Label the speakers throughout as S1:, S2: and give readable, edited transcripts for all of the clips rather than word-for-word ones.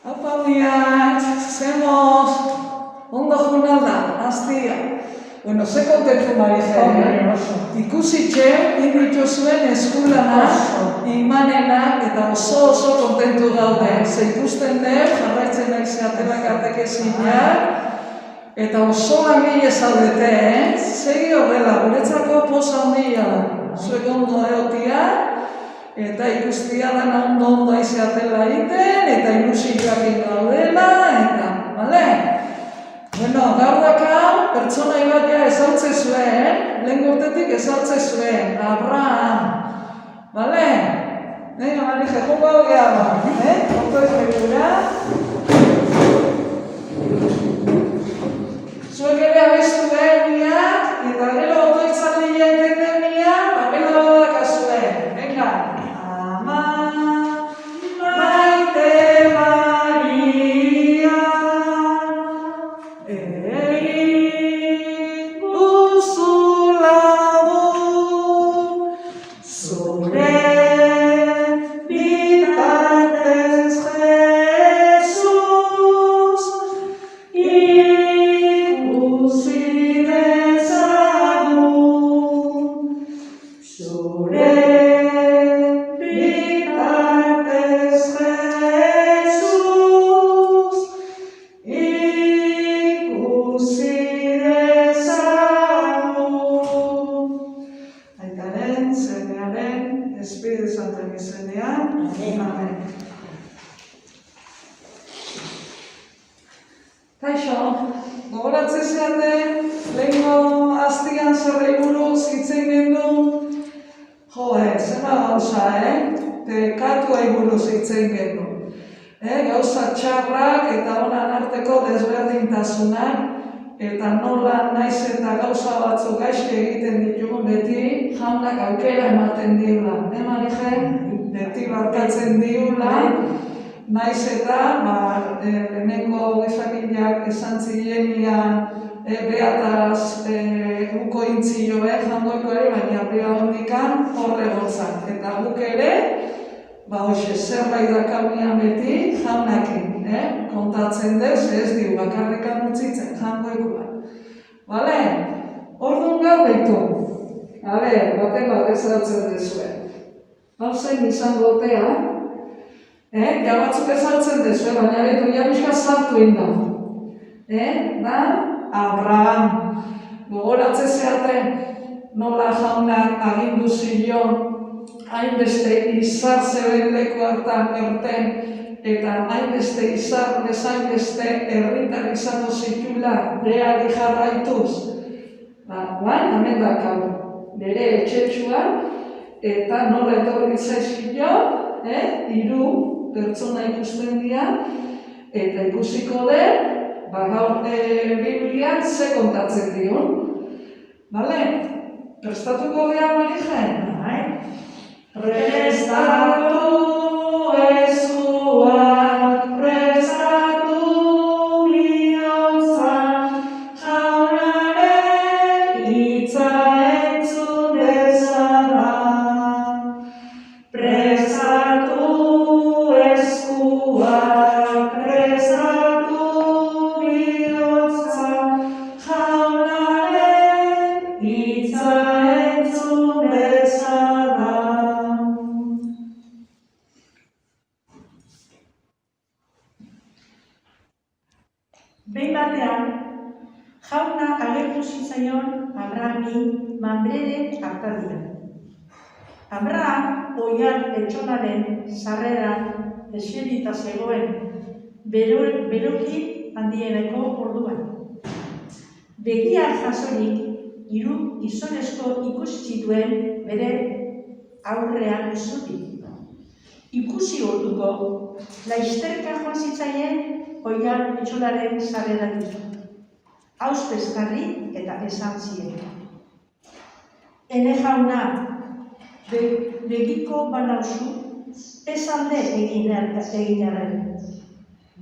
S1: Aupauniak, zemos, ondo jornada, hastia. Bueno, ze kontentu Marije, ikusitxe, inditu zuen eskulana, imanenak eta oso kontentu gaude. Ze ikusten dut, jarraitzen naiz atelak atekezinak, eta oso langile zaudete, segi horrela, guretzako posa handia da. Zuek ondo egotia, eta ikustia dana ondo aizeatela egiten, eta ilusioak gaudela, eta, bale? Bueno, gaur dakau, pertsonai bat ja ezautzen zuen, lehen urtetik ezautzen zuen, Abraham, bale? Venga, Marije, joko hau geha, Oto ezbegura. Zuek ere abestu behar eta gero oto itzaldia eten nian, papela badaka zuen. Venga. Kaixo, gogoratzen zeate, lehenko hastian zerrei buruz hitzen gendu, zema gauza, Pekatuei buruz hitzen gendu. Gauza txarrak eta honan arteko desberdintasunak, eta nola naiz eta gauza batzuk gaizki egiten ditugun beti, jaunak aukera ematen diula. Marije, beti barkatzen diula, naiz eta, lehenengo gizakinak esan zilenian behataz guko intzioe, jangoiko ere, baina bea hondikan horre gotzak. Eta guk ere, zerbait dakaunean beti jaunakin, kontatzen dez, ez diu, bakarrikan utzitzen, jangoikoa. Bale? Orduan gaur behitu. Baten bat ezautzen dezuen. Hau zein izan gotea, ja batzuk ezautzen dezue, baina betu jamiska sartu inda. Da, Abraham. Gogoratzen zeaten nola jaunak agindu zilion hainbeste izar zeben leku hartan erten, eta hainbeste izar bezainbeste herritar izango zitula behari jarraituz. Hemen dakau, bere etxetxuan, eta nola etorri zaizkio, hiru pertsona ikusten dira, eta ikusiko den, gaur Biblian ze kontatzen dion. Bale? Prestatuko geha, Marije? Prestatu eskuak, prestatu bihotza, jaunaren hitza entzun dezala. Prestatu eskuak, prestatu bihotza, jaunaren hitza entzun dezala.
S2: Behin batean, jauna agertu zitzaion Abrahami Mamreren artadian. Abraham oihan etxonaren sarreran eserita zegoen beroki handieneko orduan. Begiak jasorik, hiru gizonezko ikusi zituen bere aurrean zutik. Ikusi orduko, laizterka joan zitzaien oihan etxolaren sarreran ditu. Hauz peskarri eta esan zien. Ene jauna, begiko banauzu, ez alde egin arren.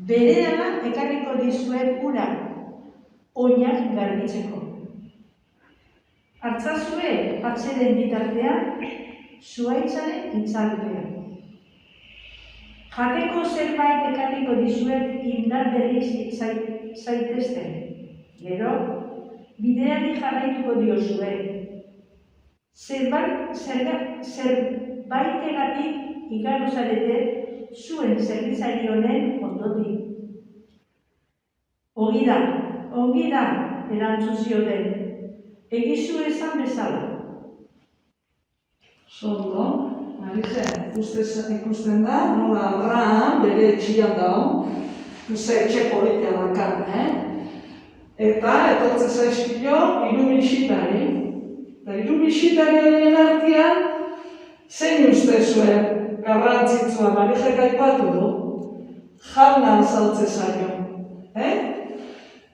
S2: Berehala ekarriko dizuet ura, oinak garbitzeko. Hartzazue atzeren bitartean, zuaitzaren itzalpean. Jateko zerbait ekarriko dizuet indar berri zaitezten. Gero, bideari jarraituko diozue. Zerbaitegatik igaro zarete zuen zerbitzari honen ondotik. Ongi da, erantzun zioten. Egizu esan bezala.
S1: Zondo, Marije, ikusten da, nola Abraham bere etxian dago, etxe politia dakan, Eta, etortzen zaizkio, 3 bisitari. Eta 3 bisitari horien artean, zein uste zuen garrantzitsua Marijek aipatu du, Jauna azaltze zaio.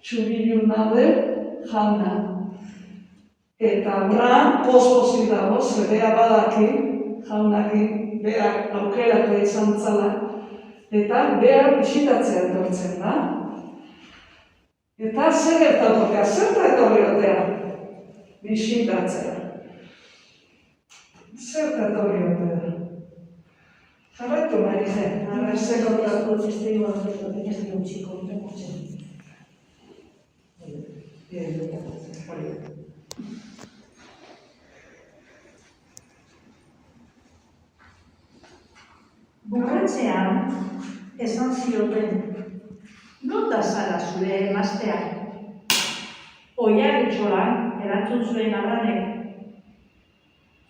S1: Txubilun daude, Jauna. Eta Abraham poz-pozik dago, zerea badaki, Jaunakin behar aukeratu izan zala, eta behar bisitatzea etortzen da. Eta zer gertatotea, zerta etorri otea? Bisitatzea. Zerta etorri otea? Jarraitu, Marije, zer kontatu.
S2: Bukatzean, esan zioten, non da zara zure emaztea? Oiar etxolan, erantzun zuen Abramek.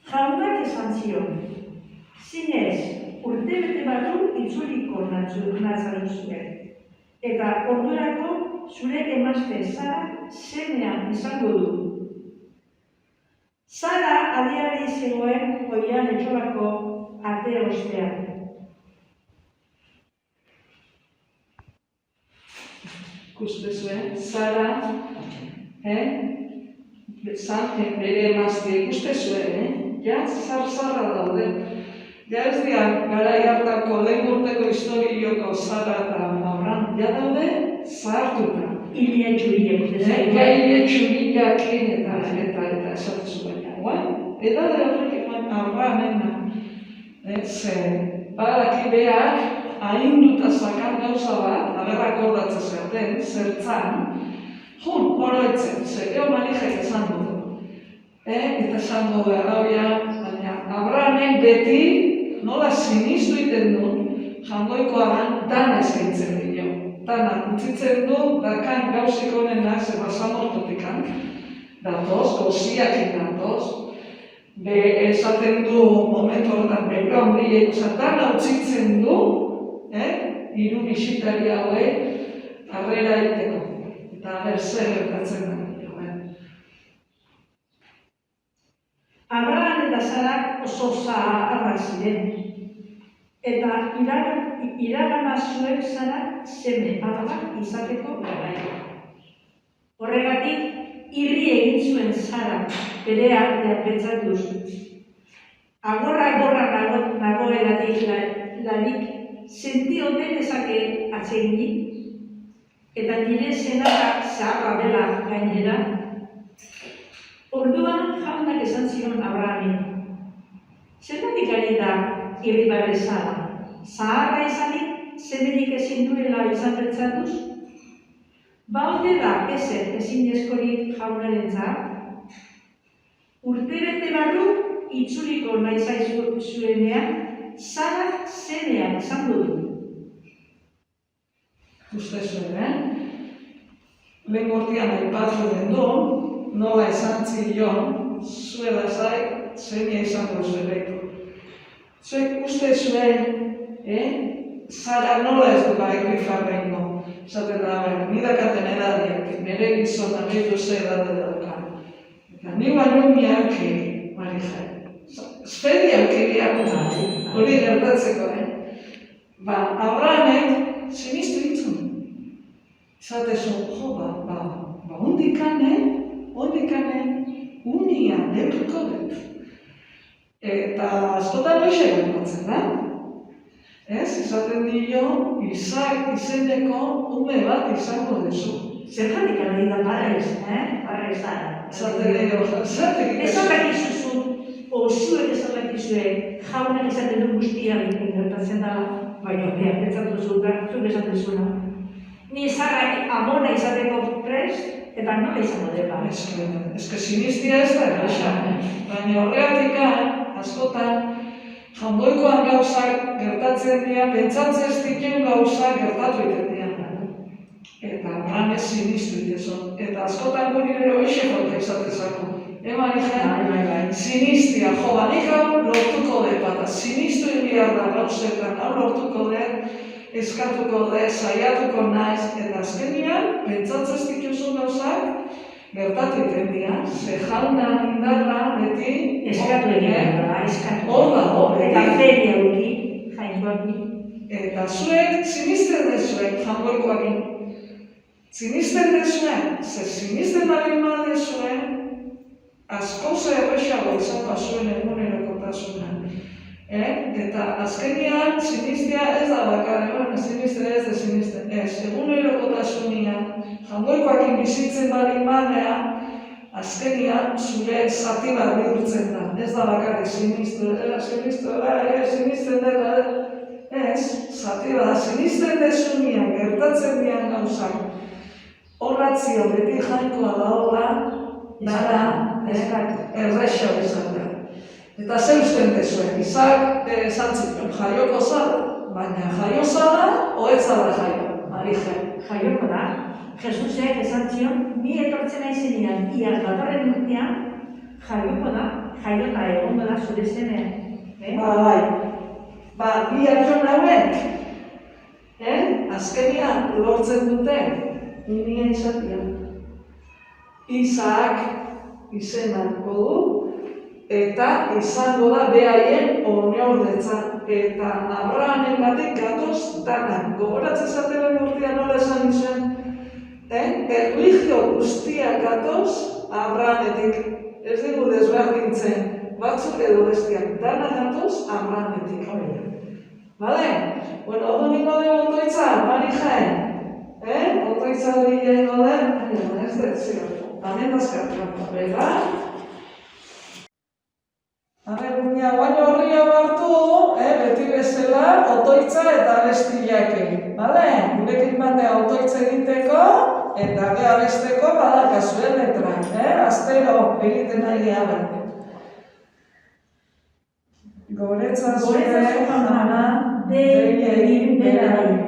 S2: Jaunak esan zion, zinez, urtebete barru itzuliko natzaren zuen. Eta ordurako zure emazte Sara semean izango du. Sara adiari zegoen oiar etxolako ate ostean.
S1: Ikuste zuen, Sara, bere emazte ikuste zuen, ja, zar-zarra daude. Ja ez dira, garai hartako lehen urteko historioko Sara eta Abraham, ja daude, zahartuta.
S2: Ilia txuriak,
S1: Ja, ilia txuriakin eta esatu zuen. Edade horrek Abrahamena, badaki behar, ahinduta zakan gauza bat, agerrak ordatzen zerten, zertzan, oroitzen, zereo Marijek esan dugu. Eta esan dugu errauia, baina Abrahamek beti nola sinistu iten duen, jangoikoagan dana eskaintzen dio. Dana utzitzen du, dakan gauzik honenak, zer basamortotikan, datoz, goziakin datoz, esaten du momentu horretan behar handiek, dana utzitzen du, 3 bisitari hauek harrera egiteko, eta zer gertatzen da.
S2: Abraham eta Sarak oso zaharrak ziren, eta iragana zuen Sarak seme arrak izateko garaia. Horregatik, irri egin zuen Sarak bere artea pentsatuz. Agorra nagoelatik lanik, senti oten ezake atseginik, eta nire senara zaharra dela gainera. Orduan Jaunak esan zion Abrahami, zergatik ari da irribarre Sara, zaharra izanik semerik ezin duela izan pentsatuz? Ote da ezer ezinezkorik Jaunarentzat? Urtebete barru itzuliko nahi zuenean, Sara zenean izango du.
S1: Uste zuen, lehen gortian aipatu den du, nola esan zilion, zuela zai, zenia izango zueleko. Zuek uste zuen, Sara nola ez du baik rifarreino. Zaten da, nidakaten edadiak, nire gizona behitu ze edade daukan. Eta ni baino miarki, Marije. Zferi alkiriak da, hori gertatzeko, Abrahamek sinistu ditzun. Zatezu, ondikane, unia, neurko dut. Eta askotan hoxe gertatzen da. Izaten dio, Isak izeneko ume bat izango dezu.
S2: Zergatik ari da para ez da.
S1: Zaten dio, zergatik
S2: ez horrekizuzu, zuek ez horrekizue, Jaunak izaten du guztia gertatzen da. baina behar pentsatu zuen, zuen esaten zuena. Ni zarrak amona izateko prest, eta nola izango dela.
S1: Eske sinistia ez da erresa. Baina horregatik askotan, jangoikoan gauzak gertatzen dira, pentsatzen ez dituen gauzak gertatu egiten dira. Eta Abraham ez sinistu itezon. Eta askotan guri ere hoxe falta izatezako. Marija, sinistia, jo, nik hau lortuko dut, eta sinistu behar da gauzetan, hau lortuko dut, eskatuko dut, saiatuko naiz, eta azkenean, pentsatzen ez dituzun gauzak, gertatu egiten dira, ze jauna indarra, beti...
S2: Eskatu egiten da, eskatu.
S1: Hor dago,
S2: eta feria duki, jainkoak.
S1: Eta zuek, sinisten dezuek, jangoikoakin. Sinisten dezuen, ze sinisten baldin badezuen, askoz errexago izango zuen egunerokotasuna. Eta azkenean, sinistia ez da bakar, sinistea ez da sinisten, ez, egunerokotasunia, jangoikoakin bizitzen baldin badea, azkenean zure zati bat bihurtzen da. Ez da bakarrik sinisten dela, ez, zati bat, sinisten dezunean, gertatzen dian gauzak. Horratzio beti jainkoa da horra, dara, errexo izan da. Eta zeusten dezuen, Izak esan zituen, jaioko zara, baina jaio zara, oetzara jaio, Marija.
S2: Jaioko da, Jesusek esan zion, ni etortzen aizenean, iaz datorren urtean, jaioko da, jaiota egongo da zure zenean.
S1: Bi abion hauek, azkenean lortzen dute, nien izatea. Izak izenako du, eta izango da behaien oinordetza. Eta Abrahamen batik gatoz danak. Gogoratzen zatelen urtean nola esan izan, erlijio guztiak gatoz Abrahametik. Ez digu desberdintzen, batzuk edo bestiak, danak gatoz Abrahametik. Bale? Bueno, hori ningo dugu otoitza, Marija. Otoitza hori jengo den, ez dut zio. Hemen dazkatu, bera? Guina, guaino horri hau hartu, beti bezala, otoitza eta abestiak bale? Gurekin batea otoitza egiteko, eta ge abesteko badakazuen letra, astero egiten nahi gabe. Goretza zure jamana, dei egin berari.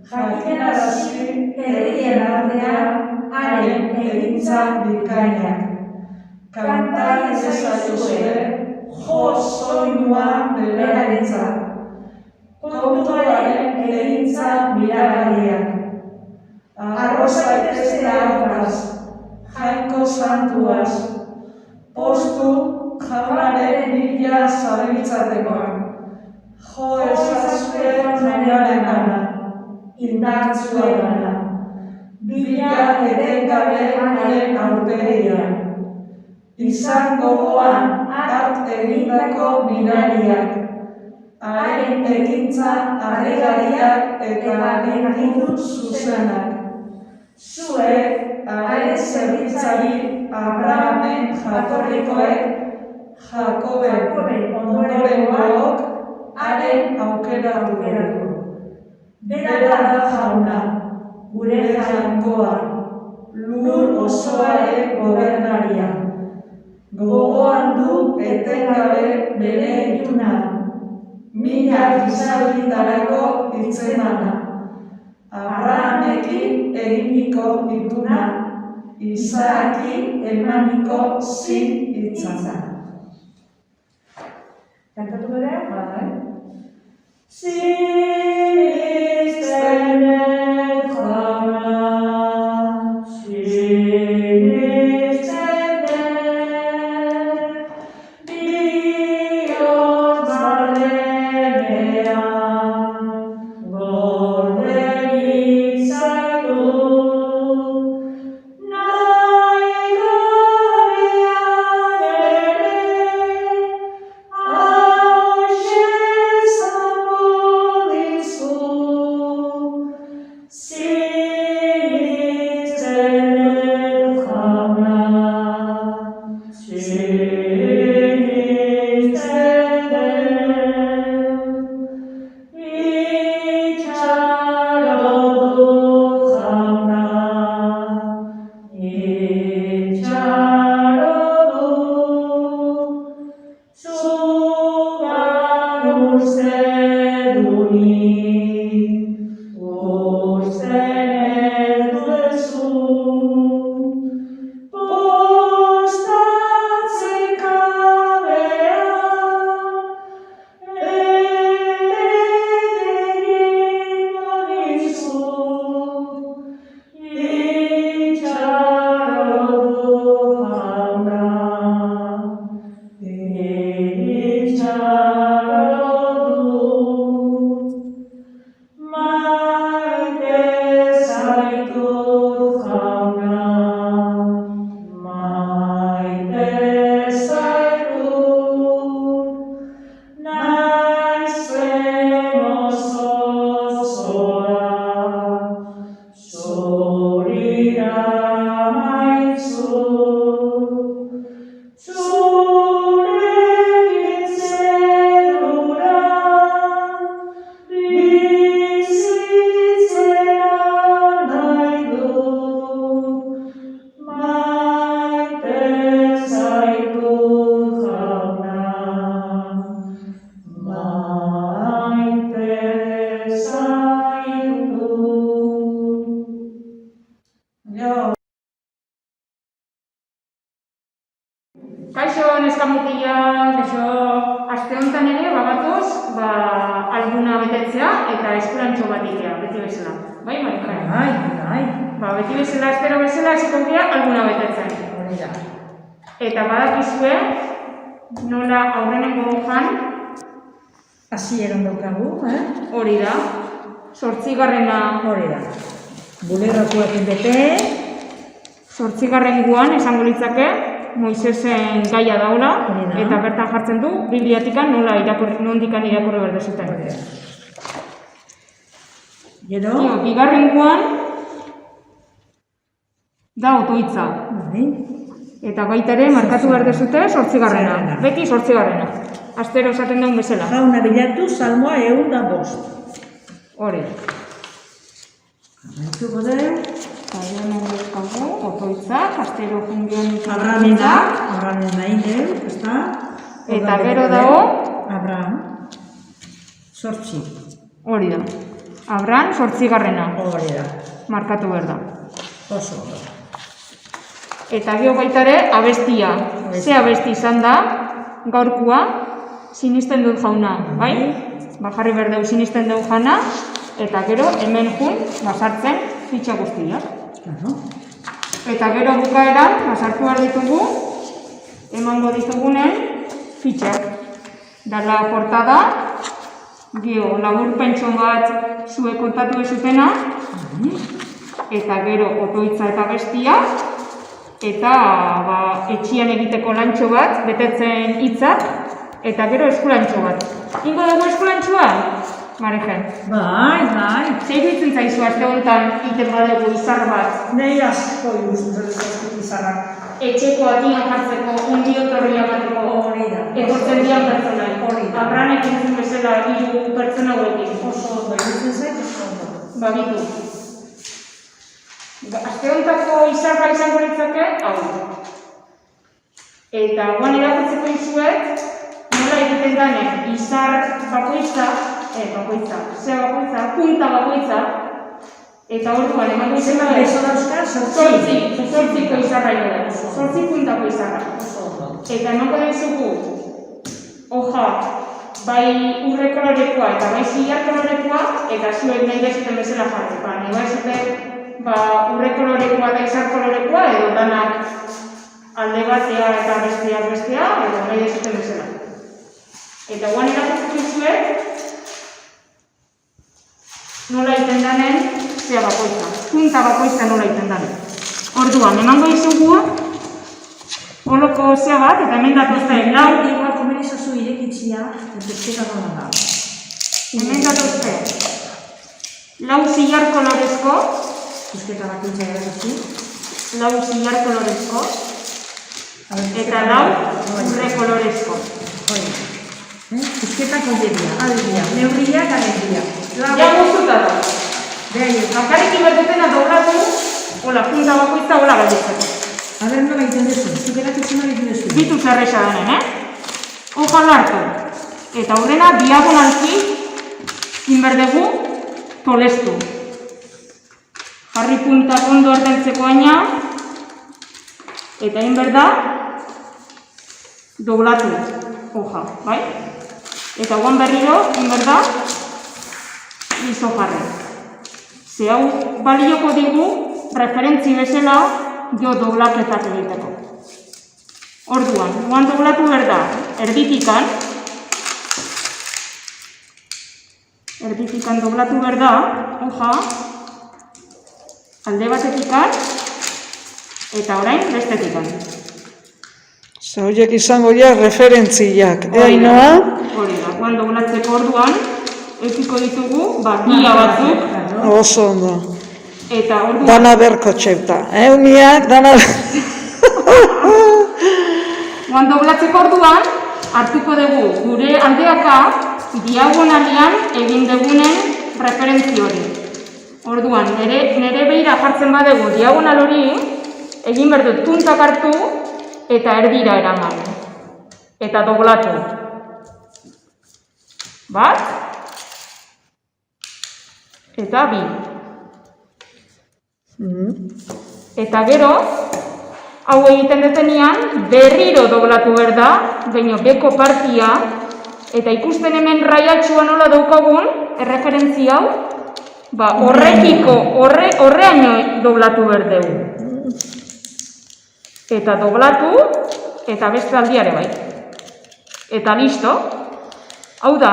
S1: Jakinarazi herrien artean, haren egintza bikainak. Kanta ezazuzue, jo soinua berarentzat. Kontuaren egintza miragarriak. Arroza itezte hartaz, jainko santuaz. Postu jaunaren bila zabiltzatekoan. Jo ezazue jainaren gana, indartzuen gana. Bila etengabe haren aurpegian. Izan gogoan hart egindako mirariak. Haren egintza harrigariak eta egindu zuzenak. Zuek haren zerbitzari Abrahamen jatorrikoek, Jakoben ondorengoak, haren aukera dugu. Bera da jauna, gure jainkoa, lur osoaren gobernaria. Gogoan du etengabe bere ituna, mila gizalditarako itzemana. Abrahamekin eginiko ituna, Isaaki emaniko zin itzana.
S2: Kantatu gara?
S1: Bai.
S3: Kaixo, neskamutila, kaixo, aste honetan ere, bagatoz, alguna betetzea eta eskurantxo bat egitea, beti bezala. Bai, Marijan?
S2: Bai.
S3: Beti bezala, astero bezala, esiko dira, alguna betetzen.
S2: Hori da.
S3: Eta badakizue, nola aurrenengo hojan,
S2: Hasieran daukagu,
S3: hori da, 8.
S2: Hori da. Bulerokoak bete.
S3: 8. guan, esango litzake, Moisesen gaia daula,
S2: Hori da.
S3: eta bertan jartzen du, Bibliatikan nondikan irakurri behar dezuten.
S2: Hori da. Gero?
S3: 2. guan, da otoitza.
S2: Bai.
S3: Eta baita ere, markatu behar dezute, 8. Beti 8. Astero esaten daun bezala.
S2: Jauna bilatu, salmoa 105.
S3: Hori.
S2: Mentuko deu.
S3: Eta hemen dezkagu, otoitzak, astero jungion
S2: Abrahamena nahi deu, ezta?
S3: Eta gero dago,
S2: Abraham. 8.
S3: hori da. Abran, 8.
S2: Hori da.
S3: Markatu behar da.
S2: Oso.
S3: Eta gero baita ere, abestia. Ze abesti izan da, gaurkua, sinisten dut jauna, bai? Jarri behar dugu sinisten dut jauna, eta gero hemen jun, sartzen fitxa guztiak. Eta gero bukaeran, sartu behar ditugu, emango ditugunen fitxak. Dala portada, gero laburpentxo bat zuek kontatu ezutena, eta gero otoitza eta bestia, eta etxian egiteko lantxo bat, betetzen hitzak, eta gero eskulantxo bat. Ingo dugu eskulantxoa? Marijen.
S2: Bai.
S3: Zer ditzen zaizu aste honetan iten badegu izar bat?
S2: Nei asko iruzuzen izarrak.
S3: Etxeko atian jartzeko, undiotorria bateko.
S2: Hori da.
S3: Egortzen dian pertsonai.
S2: Hori da.
S3: Abranek entzun bezala 3 pertsona hauekin.
S2: Oso ondo, irutzen zait oso ondo.
S3: Babitu. Aste honetako izarra izango litzake, hau. Eta guan irakurtzeko izuet, nola egiten danen izar bakoitza, punta bakoitza, eta orduan emango izena da,
S2: Beso dauzka,
S3: 8 izarra ino da, 8 puntako izarra. Eta emango dizugu, hoja, bai urre kolorekoa eta bai zilar kolorekoa, eta zuek nahi dezuten bezala jarri. Nahi baizuten urre kolorekoa eta izar kolorekoa, edo danak alde batea eta bestea, edo nahi dezuten bezala. Eta guan irakurtzeko izuet, nola iten danen, zea bakoitza. Punta bakoitza nola iten danen. Orduan, emango izugu, holoko zea bat, eta hemen datuzte, lau.
S2: Igual komenizazu irekitzia, bezketa nola da.
S3: Hemen datuzte, lau zilar kolorezko,
S2: Bizketa bakoitza eratuzti.
S3: lau zilar kolorezko, eta lau urre kolorezko.
S2: Bizketa konderia, alegria, neurriak alegria.
S3: Ja guztuta da. Bakarrik ibertutena doblatu, hola, punta bakoitza, hola galditzeko.
S2: Aber, nola egiten duzu, zukerakizuna egiten duzu.
S3: Bitu zerreza denen, Hoja hartu. Eta horrena, diagonalki, inberdegu, tolestu. Jarri punta ondo erdentzeko aina, eta inberda, doblatu, hoja, bai? Eta guan berriro, inberda, izo jarri. Ze hau balioko digu, referentzi bezala, jo doblaketak egiteko. Orduan, guan doblatu berda, erditikan doblatu berda, hoja, alde batetikan, eta orain bestetikan.
S1: Horiek izango dira referentziak,
S3: Hori da,
S1: Ainoa?
S3: guan doblatzeko orduan, eukiko ditugu, guia batzuk,
S1: Oso ondo.
S3: eta orduan,
S1: Dana berko txepta. Uniak, dana...
S3: guan doblatzeko orduan, hartuko dugu gure aldeaka diagonalian egin dugunen referentzi hori. Orduan, nire behira jartzen badugu diagonal hori, egin behar dut puntak hartu eta erdira eraman. Eta doblatu. Bat. Eta bi. Eta gero, hau egiten detenean, berriro doblatu behar da, baina beko partia, eta ikusten hemen raiatxua nola daukagun, erreferentzia hau, horrekiko, horreaino doblatu behar dugu. Eta doblatu, eta beste aldiare bai. Eta listo, hau da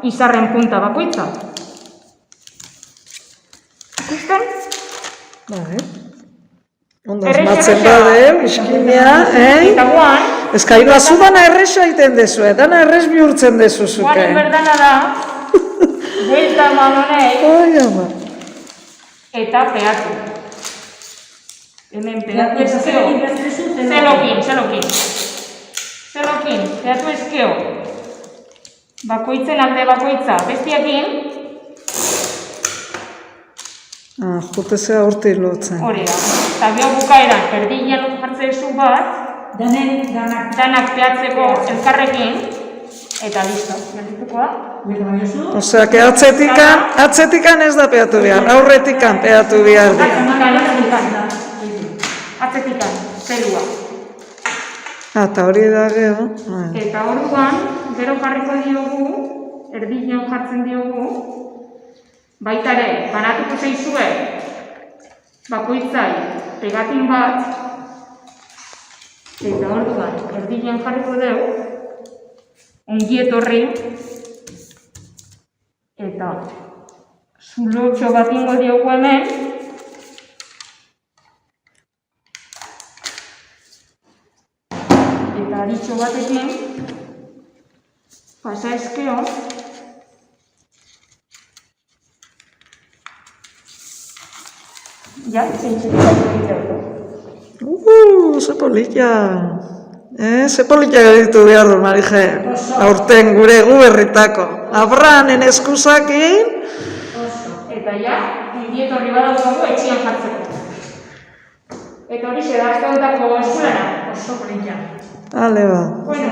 S3: izarren punta bakoitza. Ikusten?
S1: Bai. Ondo asmatzen badeu, iskimia,
S3: Eta guan,
S1: Ez kaiba, zu dana erresa egiten dezu, dana errez bihurtzen dezu zuke.
S3: guan berdana da, buelta eman honei,
S1: Ai, ama.
S3: eta peatu. Hemen peatu ezkeo. Zelokin. Peatu ezkeo. Bakoitzen alde bakoitza. Bestiakin,
S1: Jutezea urti lotzen.
S3: hori da. Eta gero bukaeran, erdinean jartzen zu bat, danak peatzeko elkarrekin, eta listo, geldituko da.
S1: Osea, que atzetikan ez da peatu behar, aurretikan peatu behar.
S3: Atzetikan, zelua.
S1: Eta hori da gero.
S3: Eta orduan, gero jarriko diogu, erdinean jartzen diogu, baita ere, banatuko zaizue, bakoitzai, pegatin bat, eta orduan, erdinean jarriko dugu, ongi etorri, eta zulotxo bat ingo diogu hemen, eta aritxo batekin, pasa ezkeo, ja, zeintxetik egiteko.
S1: Ze polita. Ze polita geditu behar du, Marije. Aurten gure berritako. Abranen eskusakin.
S3: Eta ja, ongietorri badaukagu etxean jartzeko. Eta hori da, ez daudako eskulana. Oso polita.
S1: Ale ba.
S3: Bueno,